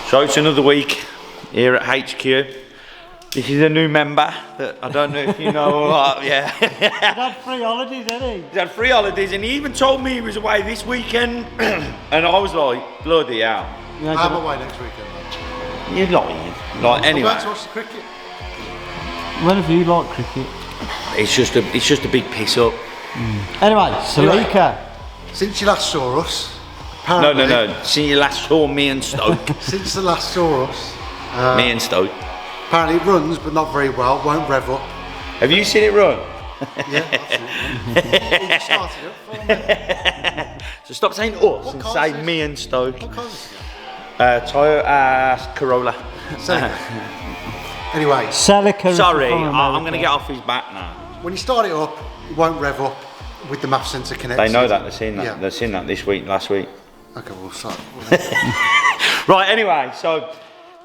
So it's another week here at HQ. This is a new member that I don't know if you know or not. Yeah. He's had 3 holidays, hasn't he? He's had 3 holidays and he even told me he was away this weekend. And I was like, bloody hell. I'm away next weekend. You're lying. Like, anyway. I'm going to watch the cricket. When have you liked cricket? It's just a big piss up. Anyway, Celica. Since you last saw us, No. apparently... Since you last saw me and Stoke. Since the last saw us... Me and Stoke. Apparently it runs, but not very well, won't rev up. Have you seen it run? Yeah, absolutely. He started it for me. So stop saying us and say me and Stoke. What colours is Toyota Corolla. Celica. Anyway, Celica. Sorry, I'm going to get off his back now. when you start it up, it won't rev up with the MAF sensor connected. They know that, they've seen that. Yeah. They've seen that this week, last week. Okay, well, sorry. Right, anyway, so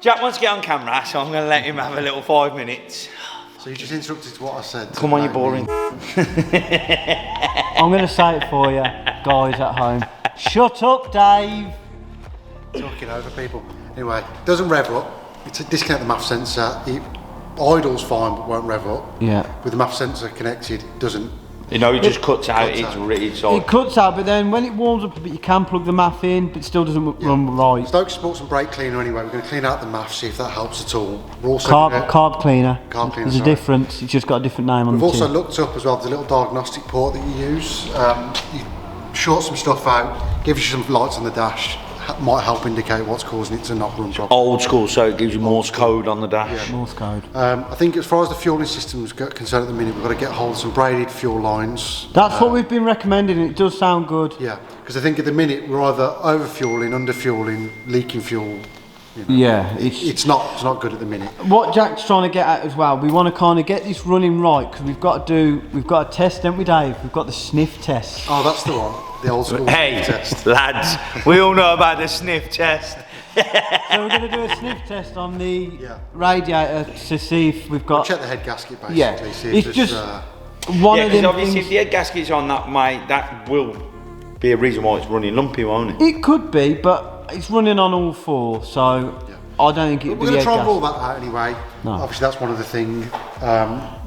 Jack wants to get on camera, so I'm going to let him have a little 5 minutes. So you just interrupted what I said. Come on, you're boring. I'm going to say it for you, guys at home. Shut up, Dave. Talking over people. Anyway, doesn't rev up. It's a disconnect the MAF sensor. It idles fine, but won't rev up. Yeah. With the MAF sensor connected, it doesn't. You know, it just cuts out. Cuts out. It's It like, cuts out, but then when it warms up a bit, you can plug the MAF in, but it still doesn't run right. Stoke's bought some brake cleaner anyway. We're going to clean out the MAF, see if that helps at all. We're also Carb cleaner. Carb cleaner, There's a sorry. difference. It's just got a different name on We've the also tin. looked up as well. There's a little diagnostic port that you use. You short some stuff out, gives you some lights on the dash. Might help indicate what's causing it to not run properly. old school, so it gives you Morse code on the dash. Yeah. Morse code. I think as far as the fueling system is concerned at the minute, we've got to get hold of some braided fuel lines. That's what we've been recommending, and it does sound good. Yeah, because I think at the minute we're either over fueling, under fueling, leaking fuel. You know. Yeah, It's not good at the minute. what Jack's trying to get at as well. We want to kind of get this running right because we've got a test, don't we, Dave? We've got the sniff test. Oh, that's the one, the old school Hey, test. lads, we all know about the sniff test. So we're going to do a sniff test on the Yeah. radiator to see if we've got. Check the head gasket basically. Yeah, See it's if there's, just one Yeah, of because them obviously things. if the head gasket's on that, mate, that will be a reason why it's running lumpy, won't it? It could be, but it's running on all 4, so I don't think it'd be we're going the to try and head rule gas. that out anyway. No. Obviously, that's one of the things.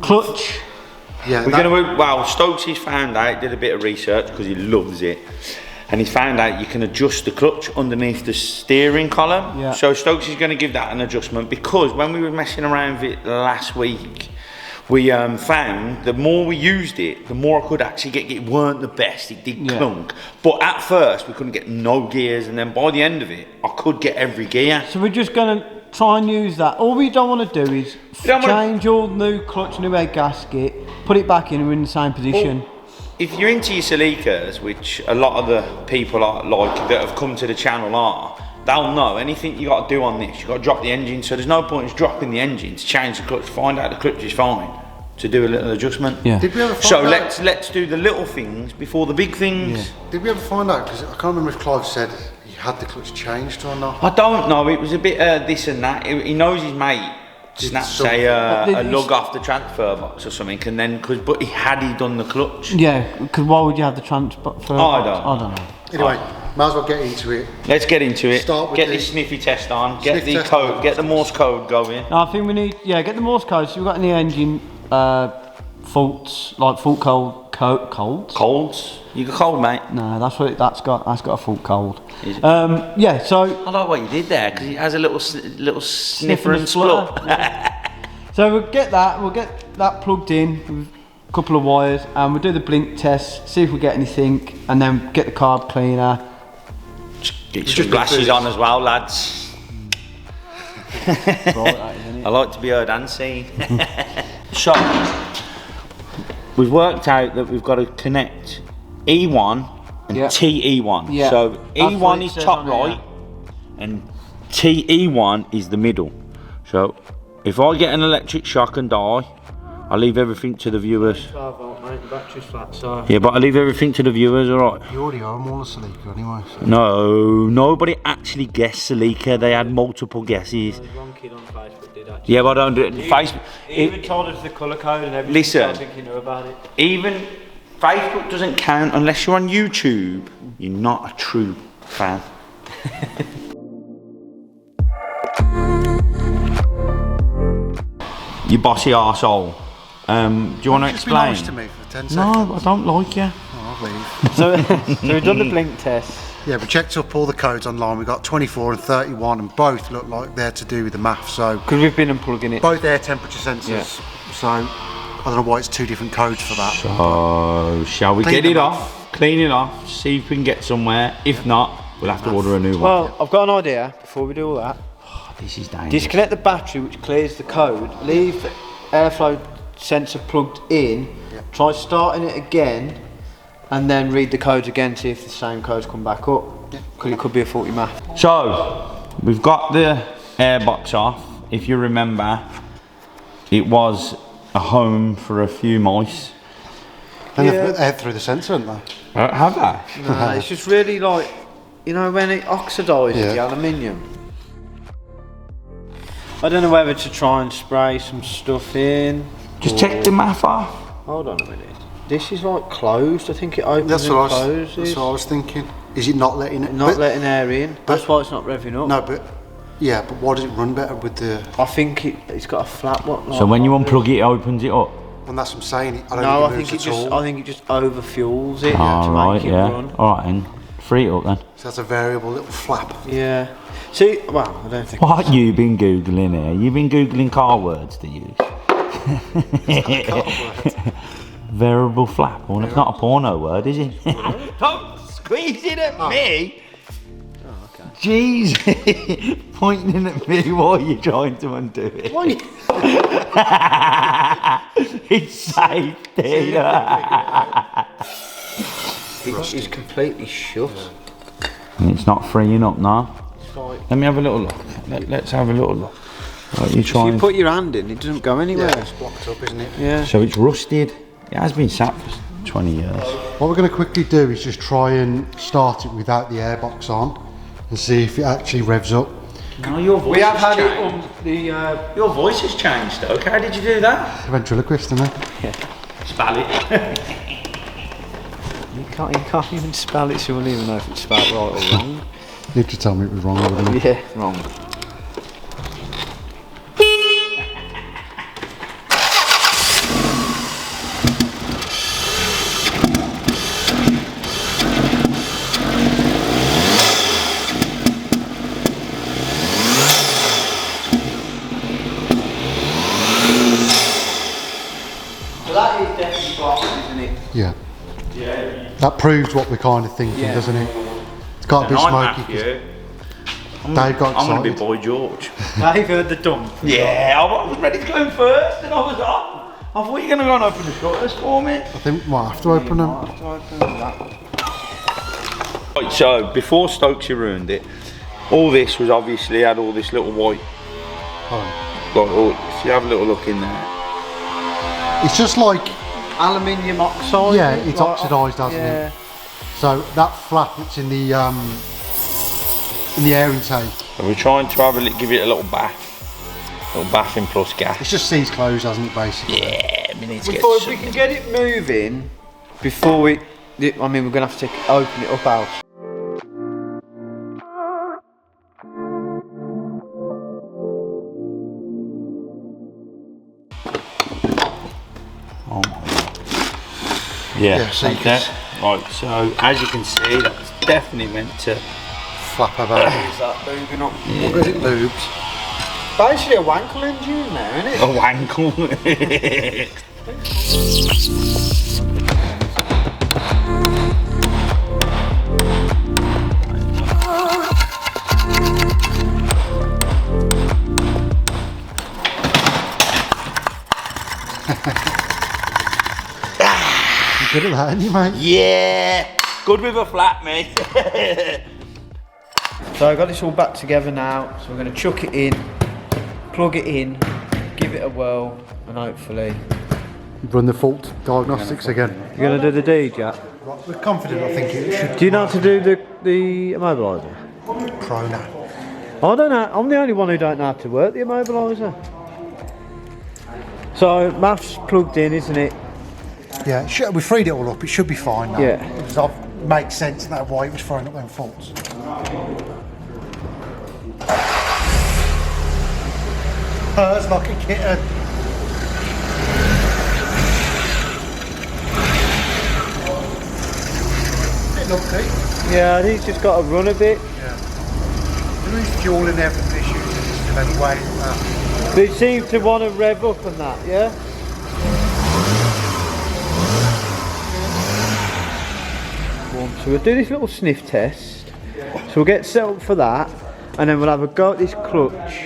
Clutch. Yeah, We're going to, well, Stokes has found out, did a bit of research because he loves it, and he's found out you can adjust the clutch underneath the steering column. Yeah. So Stokes is going to give that an adjustment because when we were messing around with it last week, we found the more we used it, the more I could actually get it. Weren't the best, it did clunk. But at first we couldn't get no gears, and then by the end of it, I could get every gear. So we're just going to try and use that. All we don't want to do is change all new clutch, new head gasket, put it back in, and we're in the same position. Well, if you're into your Celicas, which a lot of the people are like that have come to the channel are, they'll know anything you got to do on this. You got to drop the engine, so there's no point in dropping the engine to change the clutch. Find out the clutch is fine to do a little adjustment. Yeah. Did we ever find So out? let's do the little things before the big things. Yeah. Did we ever find out? Because I can't remember if Clive said he had the clutch changed or not. I don't know. It was a bit this and that. He knows his mate snapped something. a lug off the transfer box or something, and then but he done the clutch. Yeah, because why would you have the transfer? I don't know. Anyway, might as well get into it. Let's get into it. Start with Get the this sniffy test on. Get sniff the test code. on. Get the Morse code going. No, I think we need, get the Morse code. So we've got any engine faults, like fault colds? Colds? You got cold, mate? No, that's got a fault cold. Is it? Yeah, so I like what you did there because it has a little sniffer and splut. So we'll get that plugged in with a couple of wires, and we'll do the blink test, see if we get anything, and then get the carb cleaner. Get just your been glasses through on as well, lads. I like to be heard and seen. So, we've worked out that we've got to connect E1 and Yeah. TE1. Yeah. So That's what E1 it is says top on here. right and TE1 is the middle. So if I get an electric shock and die, I leave everything to the viewers. 12 volt, mate, the battery's flat, so. Yeah, but I leave everything to the viewers, alright? You already are, I'm all a Celica anyway. So. No, nobody actually guessed Celica. They had multiple guesses. There's one kid on Facebook did actually. Yeah, but I don't do it. Facebook. He even told us the colour code and everything. Listen. So I think he knew about it. Even Facebook doesn't count unless you're on YouTube. You're not a true fan. You bossy arsehole. Do you want to Just be explain? nice to me for 10 seconds. No, I don't like you. Oh, I'll leave. So we've done the blink test. Yeah, we checked up all the codes online. We got 24 and 31, and both look like they're to do with the math. So Because we've been unplugging it. both air temperature sensors. So I don't know why it's 2 different codes for that. So, shall we Clean get it them off? Clean it off, see if we can get somewhere. If not, we'll have to order a new one. Well, I've got an idea before we do all that. This is dangerous. Disconnect the battery, which clears the code. Leave the airflow sensor plugged in. Try starting it again, and then read the codes again. See if the same codes come back up. Because it could be a faulty math. So, we've got the airbox off. If you remember, it was a home for a few mice. And they've put air through the sensor, haven't they? Have they? No, it's just really like, you know, when it oxidises the aluminium. I don't know whether to try and spray some stuff in. Just take the math off. Hold on a minute. This is like closed. I think it opens That's and what, closes. that's what I was thinking. Is it not letting it? Not letting air in. That's why it's not revving up. No, but yeah, but why does it run better with the? I think it's got a flap. So when you unplug it, it opens it up. And that's what I'm saying. I don't No, I think think it it moves just. at all. I think it just over fuels it to Alright, make it yeah. run. Alright then. Free it up then. So that's a variable little flap. Yeah. See, well, I don't think. What you been Googling here? You've been Googling car words to use. Variable flap. Well, it's not a porno word, is it? Don't squeeze it at me! Oh, okay. Jeez, pointing at me while you're trying to undo it. Why? It's safety. It's completely shut. It's not freeing up now. It's like, Let me have a little look. Let's have a little look. What are you if trying? you put your hand in, it doesn't go anywhere. Yeah, it's blocked up, isn't it? Yeah. So it's rusted. It has been sat for 20 years. What we're going to quickly do is just try and start it without the airbox on and see if it actually revs up. No, your voice We have has had it changed. on the. Your voice has changed, though. How did you do that? Ventriloquist, isn't it? Spell it. You can't even spell it, so you won't even know if it's spelled right or wrong. You have to tell me it was wrong, wouldn't you? Yeah, wrong. So that is definitely blocked, isn't it? Yeah. Yeah. That proves what we're kind of thinking, Yeah. doesn't it? It's got a bit smoky. 'Cause Dave got I'm going to be excited. Boy George. I've heard the dump. Yeah, I was ready to go first and I was off. I thought you were going to go and open the shutters for me. I think we might have to open them. Right, so before Stokesy ruined it, all this was obviously had all this little white. Like, if you have a little look in there. It's just like, Aluminium oxide. yeah, it's oxidised, hasn't yeah. it? So that flap that's in the air intake, So we're trying to have give it a little bath. Little bathing plus gas. it's just seized closed, hasn't it, basically? Yeah, we need to get Before we can get it moving, before we, I mean, we're gonna have to open it up out. Oh my God. Yeah, so you like can that. Right, so as you can see, that's definitely meant to. Flap about. Is that moving up? What goes it lubes? Basically a wankle engine there, isn't it? A wankle. You're good at that, aren't you, mate? Yeah, good with a flat, mate. So I've got this all back together now, so we're going to chuck it in, plug it in, give it a whirl, and hopefully... Run the fault diagnostics again. You're going to do the deed, yeah? We're confident, I think it should Do you know how to do the immobiliser? pro now. I don't know, I'm the only one who don't know how to work the immobiliser. So, maths plugged in, isn't it? Yeah, we freed it all up, it should be fine now. Yeah. It makes sense now why it was throwing up them faults. Purrs like a kitten. numpty. Yeah, I think it's just got to run a bit. Yeah. There is fuel in there for the issues in the system anyway. But it seems to want to rev up and that, yeah? So we'll do this little sniff test. So we'll get set up for that, and then we'll have a go at this clutch.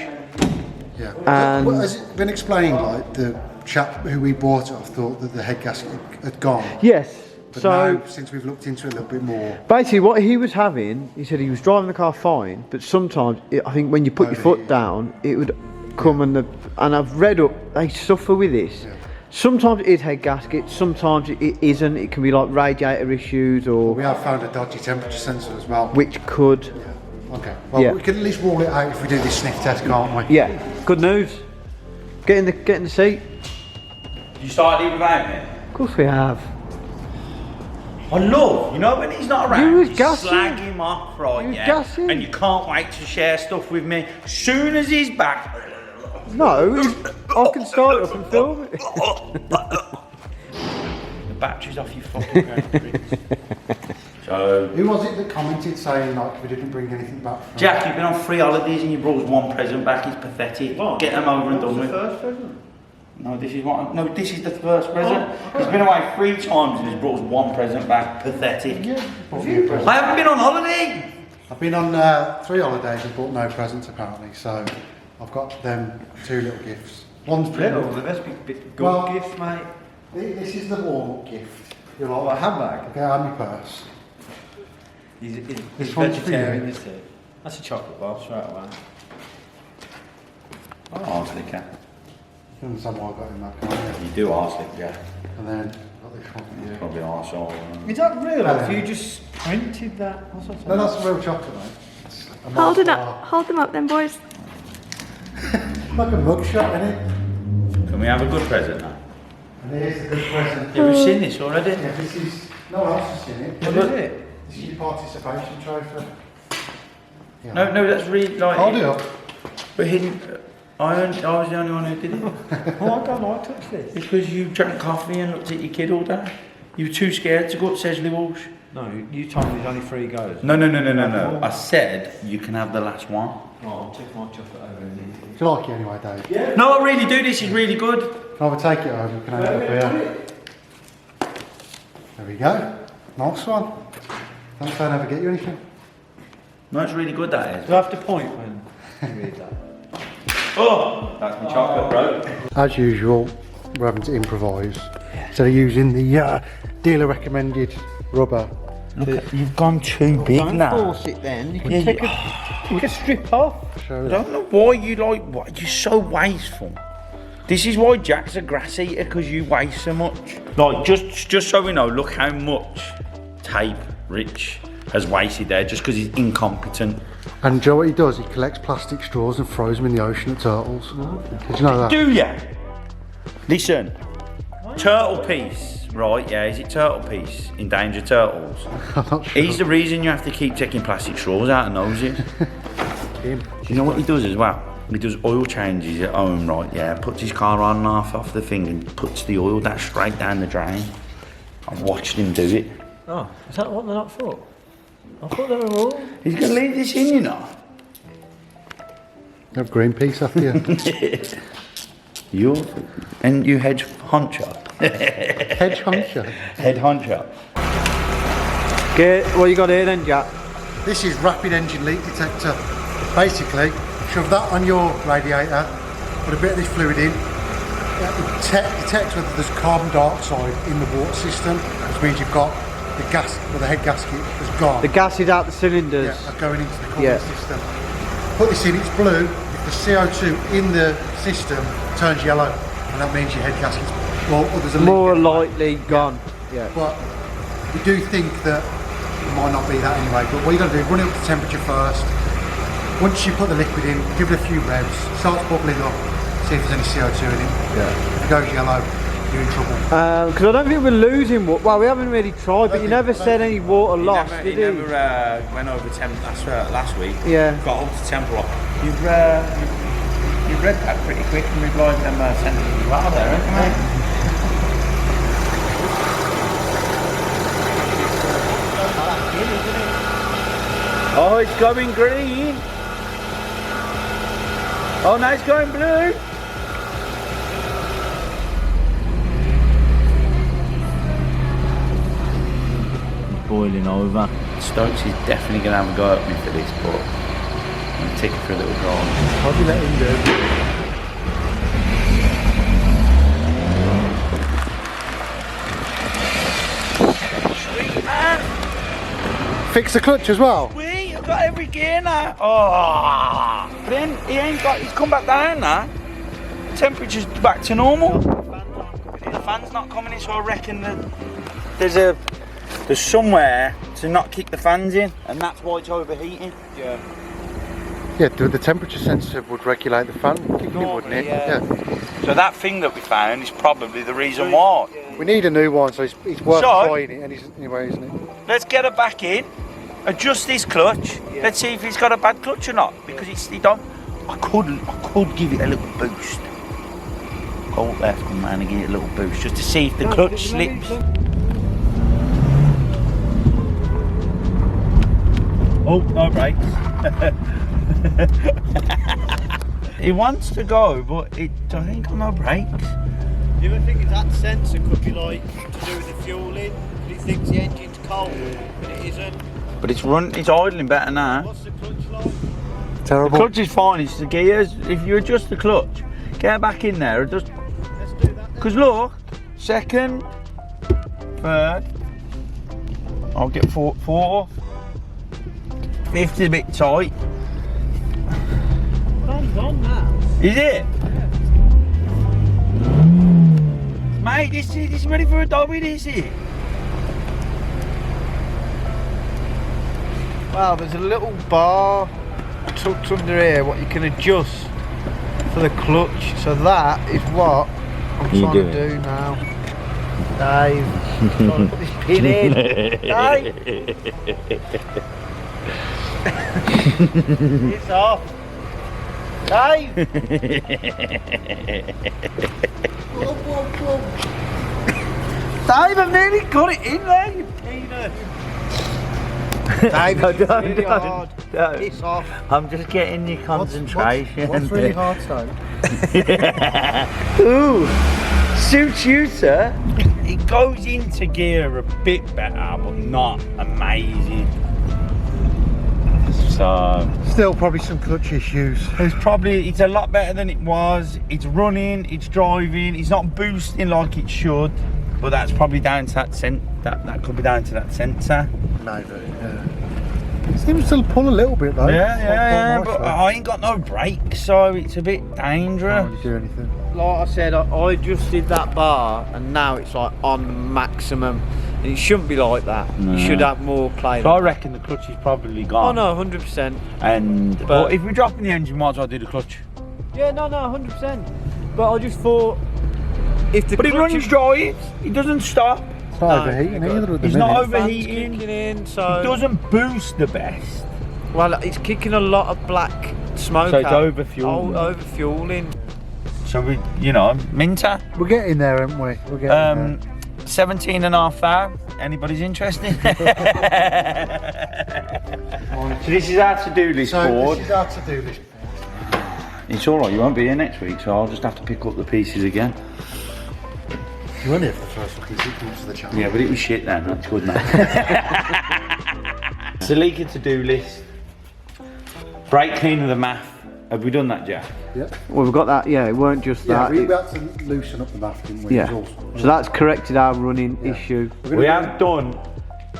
Yeah. And Has it been explained, like the chap who we bought it off thought that the head gasket had gone? yes. But So now, since we've looked into it a little bit more, basically, what he was having, he said he was driving the car fine, but sometimes I think when you put your foot down, it would come and I've read up they suffer with this. Yeah. Sometimes it is head gasket, sometimes it isn't. It can be like radiator issues or we have found a dodgy temperature sensor as well. which could. Yeah. Okay. Well, Yeah. we can at least rule it out if we do this sniff test, can't we? Yeah, good news. Get in the seat. You started it without me? Of course we have. I love, you know, when he's not around, You was you gassing. slag him off, right, You was yeah? gassing. And you can't wait to share stuff with me. Soon as he's back, No, I can start it up and film it. the battery's off your fucking phone. So, Who was it that commented saying like we didn't bring anything back? From Jack, you've been on 3 holidays and you brought us 1 present back. It's pathetic. Get them over and done with. First present. No, this is the first present. He's been away 3 times and he's brought us 1 present back. Pathetic. Yeah. Bought me a present. I haven't been on holiday. I've been on 3 holidays and bought no presents apparently, so I've got them 2 little gifts. One's pretty Little, good. the best big good Well- gift, mate. This is the warm-up gift. You're Oh, a like, handbag. okay, and my purse. He's This one's for vegetarian, you. is he? That's a chocolate bar straight away. Oh, Celica. You can understand why I got in that, can't you? You do ask it, yeah. And then got this one for you. Probably arsehole. Is that real? Yeah. Or have you just printed that? What's that? No, that's real chocolate, mate. It's a Hold it Mars up. Hold them up then, boys. bar. Like a mug shot, innit? Can we have a good present now? And here's the good present. Yeah, we've seen this already. Yeah, this is, no one else has seen it. What is it? This is your participation trophy. Yeah. No, that's really like. Hold it up. But I was the only one who did it. Oh, I don't like touch this. Because you drank coffee and looked at your kid all day. You were too scared to go up Sesley Walsh. No, you told me there's only 3 goes. No. I said you can have the last one. Oh, I'll take my chocolate over and Do you like it anyway, Dave? Yeah. No, I really do. This is really good. Can I have a take it home? Can I have it up here? There we go. Nice one. Don't say I never get you anything. No, it's really good, that is. Do I have to point when you read that? Oh, that's my chocolate, bro. As usual, we're having to improvise. Instead of using the dealer recommended rubber. Look, you've gone too big Don't now. force it then. You can Yeah, take a strip off. Show I that. don't know why you like. What, you're so wasteful. This is why Jack's a grass eater, because you waste so much. Like, just so we know, look how much tape Rich has wasted there just because he's incompetent. And do you know what he does? He collects plastic straws and throws them in the ocean at turtles. Did you know that? Do ya? Listen, turtle piece, right? Yeah, is it turtle piece? Endangered turtles. I'm not sure. He's the reason you have to keep taking plastic straws out of noses. Him. Do you know what he does as well? He does oil changes at home, right? Yeah, puts his car on and off the thing and puts the oil that straight down the drain. I've watched him do it. Oh, is that what they're not for? I thought they were all. He's gonna leave this in, you know. You have Greenpeace after you. You hedge honcho. Hedge honcho. Head honcho. Get what you got here then, Jack? This is rapid engine leak detector. Basically, shove that on your radiator, put a bit of this fluid in, it detects whether there's carbon dioxide in the water system, which means you've got the gas, well, the head gasket has gone. The gas is out the cylinders. Yeah, are going into the cooling system. Put this in, it's blue. If the CO2 in the system turns yellow, and that means your head gasket's, well, there's a leak. More likely gone. Yeah. But we do think that it might not be that anyway. But what you got to do, run it up to temperature first. Once you put the liquid in, give it a few revs, starts bubbling up, see if there's any CO2 in it. Yeah. If it goes yellow, you're in trouble. Because I don't think we're losing water. Well, we haven't really tried, but you never said any water loss, did you? Went over temp last week. Yeah. Got up to temporal. You've read that pretty quick and replied them sentences well there, haven't you, mate? in, isn't it? Oh, it's going green. Oh, now it's going blue. It's boiling over. Stokes is definitely going to have a go at me for this, but I'm going to take it for a little drive. How do you let him Sweet man. fix the clutch as well? Sweet, I've got every gear now. Oh, but then he ain't got, he's come back down now. Temperature's back to normal. The fan's not coming in, so I reckon that there's somewhere to not kick the fans in, and that's why it's overheating. Yeah. Yeah, the temperature sensor would regulate the fan kicking in, wouldn't it? Yeah. So that thing that we found is probably the reason why. We need a new one, so it's worth So- trying it anyway, isn't it? Let's get her back in, adjust this clutch. Yeah. Let's see if he's got a bad clutch or not, because he don't. I could give it a little boost. Go up there, come round and give it a little boost, just to see if the clutch slips. Oh, no brakes. He wants to go, but it ain't got no brakes. The other thing is that sensor could be like to do with the fueling. He thinks the engine's cold, but it isn't. But it's idling better now. What's the clutch like? The Terrible. clutch is fine, it's the gears. If you adjust the clutch, get back in there, just Let's do that then. because look, second, third, I'll get fourth, fifth is a bit tight. Fan's on now. Is it? Mate, this is ready for a dobby, this is. Well, there's a little bar tucked under here what you can adjust for the clutch. So that is what I'm trying to do now. Dave, trying to put this pin in. Dave! It's off. Dave! Whoa, whoa, whoa. Dave, I've nearly got it in there, you peanut. Dave, No, it's really hard. don't. It's off. I'm just getting your concentration. What's really hard, Stone? Ooh, suits you, sir. It goes into gear a bit better, but not amazing. So Still probably some clutch issues. it's a lot better than it was. It's running, it's driving, it's not boosting like it should, but that's probably down to that could be down to that sensor. Maybe, yeah. It seems to pull a little bit though. Yeah, Quite but nice, I ain't got no brakes, so it's a bit though. dangerous. Can't really do anything. Like I said, I adjusted that bar and now it's like on maximum. And it shouldn't be like that. No. You should have more play. So I than reckon the clutch is probably that. gone. Oh no, 100%. And But- if we're dropping the engine, might as well do the clutch. Yeah, no, 100%. But I just thought if the But it clutch runs is- dry, it doesn't stop. It's not No, overheating either at the It's minute. not fans overheating. kicking in, It so doesn't boost the best. well, it's kicking a lot of black smoke. So it's out. overfueling. Overfueling. So we, Minter, We're getting there, aren't we? We're getting 17,500. Anybody's interested? So this is our to-do list there. So board. this is our to-do list. It's all right. You won't be here next week, so I'll just have to pick up the pieces again. You weren't here for the first fucking 6 months of the channel. Yeah, but it was shit then. That's good, mate. Celica to-do list. Brake clean of the math. Have we done that, Jack? Yeah. Well, we've got that. Yeah, it weren't just Yeah, that. we had to loosen up the bath, didn't we? Yeah. It was all- So that's corrected our running Yeah. issue. We have done.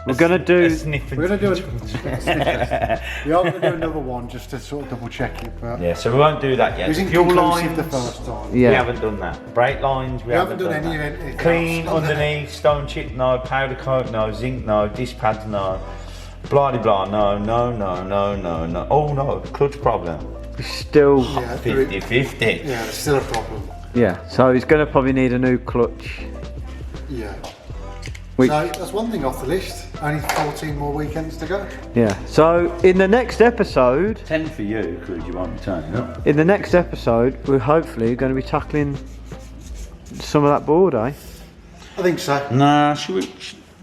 We're gonna do. a sniff and We're going to do tinge. We are going to do another one just to sort of double check it. But Yeah, so we won't do that it yet. was Fuel inconclusive lines. the first time. We Yeah. haven't done that. Brake lines, we haven't done any that. of it. Clean underneath, stone chip, no. Powder coat, no. Zinc, no. Disc pads, no. Blah de blah, no. Oh no, clutch problem. Still. Yeah, 50-50. yeah, there's still a problem. Yeah. So he's going to probably need a new clutch. Yeah. Which- So that's one thing off the list. Only 14 more weekends to go. Yeah. So in the next episode, 10 for you, because you won't be turning up. we're hopefully going to be tackling some of that board, eh? I think so. Nah, should we?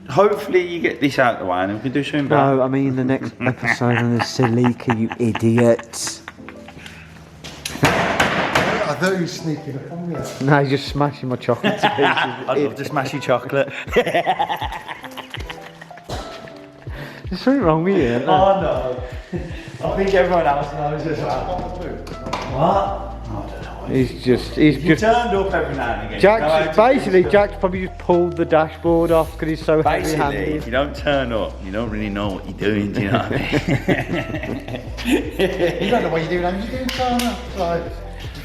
hopefully you get this out of the way and we can do something better. No, I mean the next episode on the Celica, you idiots. I thought you were sneaking up on me. No, you're just smashing my chocolate to pieces. I'd love to smash your chocolate. There's something wrong with you. Oh no. I think everyone else knows as well. What? I don't know. He's just Turned up every now and again. Jack's probably just pulled the dashboard off because he's so Basically, heavy-handed. if you don't turn up, you don't really know what you're doing, do you know what I mean? You don't know what you're doing, and you're doing Turner. Like,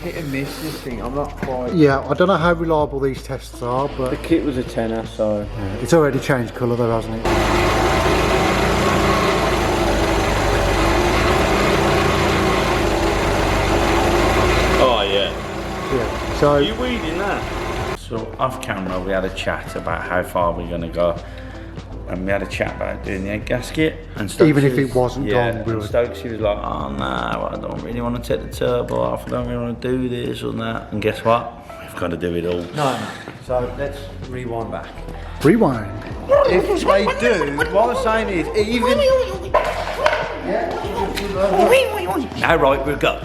Hit and miss this thing, I'm not quite... yeah, I don't know how reliable these tests are, The but kit was a tenner, so... it's already changed colour though, hasn't it? Oh yeah. Yeah. So Are you weeding that? So off camera we had a chat about how far we're going to go. And we had a chat about doing the egg gasket. And Stokesy Even if it wasn't done, we and would. Stokesy was like, oh no, I don't really want to take the turbo off, I don't really want to do this or that. And guess what? We've got to do it all. No, so let's rewind back. rewind. If they do, what I'm saying is, even... Now right, we'll go.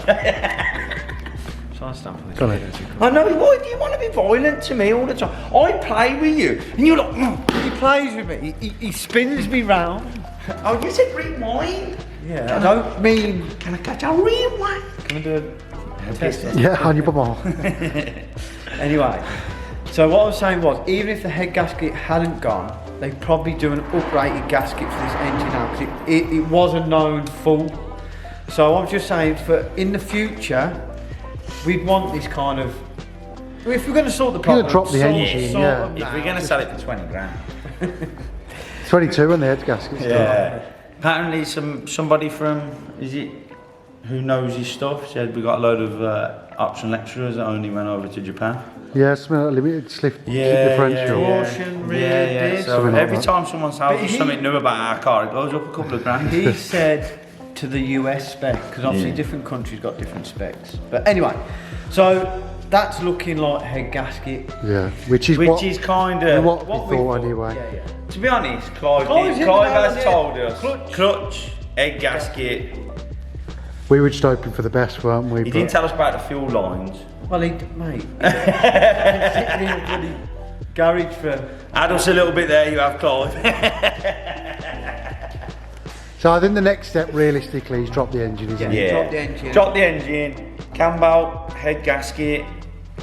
Try and stamp on this. Go on. I know, why do you want to be violent to me all the time? I play with you and you're like, He plays with me, he spins me round. oh, you said rewind? Yeah, I don't mean... Can I catch a rewind? Can I do a test? Yeah, on your bum. Anyway, so what I was saying was, even if the head gasket hadn't gone, they'd probably do an uprated gasket for this engine now, because it was a known fault. So I'm just saying, for in the future, we'd want this kind of... If we're going to sort the problem, drop the engine, yeah. them If now. we're going to sell it for 20 grand. 22 on the head gaskets. Yeah. Apparently somebody from, is it, who knows his stuff, said we got a load of option lecturers that only went over to Japan. Yeah, smell limited slip differential. Caution, rear disc. So Something like every that. time someone tells us something new about our car, it goes up a couple of grand. He said to the US spec, because obviously Yeah. different countries got different specs. But anyway, so that's looking like head gasket. Yeah, which is kind of what we we thought anyway. Yeah, yeah. To be honest, Clive Clive's hit the Clive nail on has the told head. us clutch, egg gasket. We were just hoping for the best, weren't we? He didn't tell us about the fuel lines. Well, mate, sitting in a bloody garage for... Add us a little bit there, you have, Clive. So I think the next step, realistically, is drop the engine, isn't it? Drop the engine. Drop the engine, cam belt, head gasket,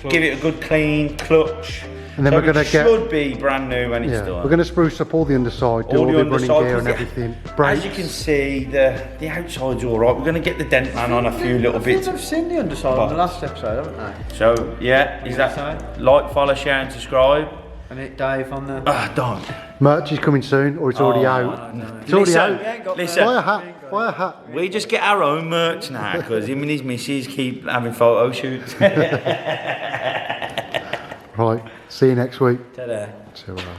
give it a good clean clutch. And then So we're gonna it get- should be brand new when it's Yeah, done. we're going to spruce up all the underside, do all the running underside, gear and because everything. As Brakes. you can see, the outside's all right. We're going to get the dent man on a few little I think bits. I've seen the underside on the last episode, haven't I? So yeah, is that like, follow, share, and subscribe? And it Dave on the... Don't. Merch is coming soon, or it's already out. It's already Listen, out. listen. Buy a hat. Buy a hat. We just get our own merch now because him and his missus keep having photo shoots. Right. See you next week. Ta-da. See you around.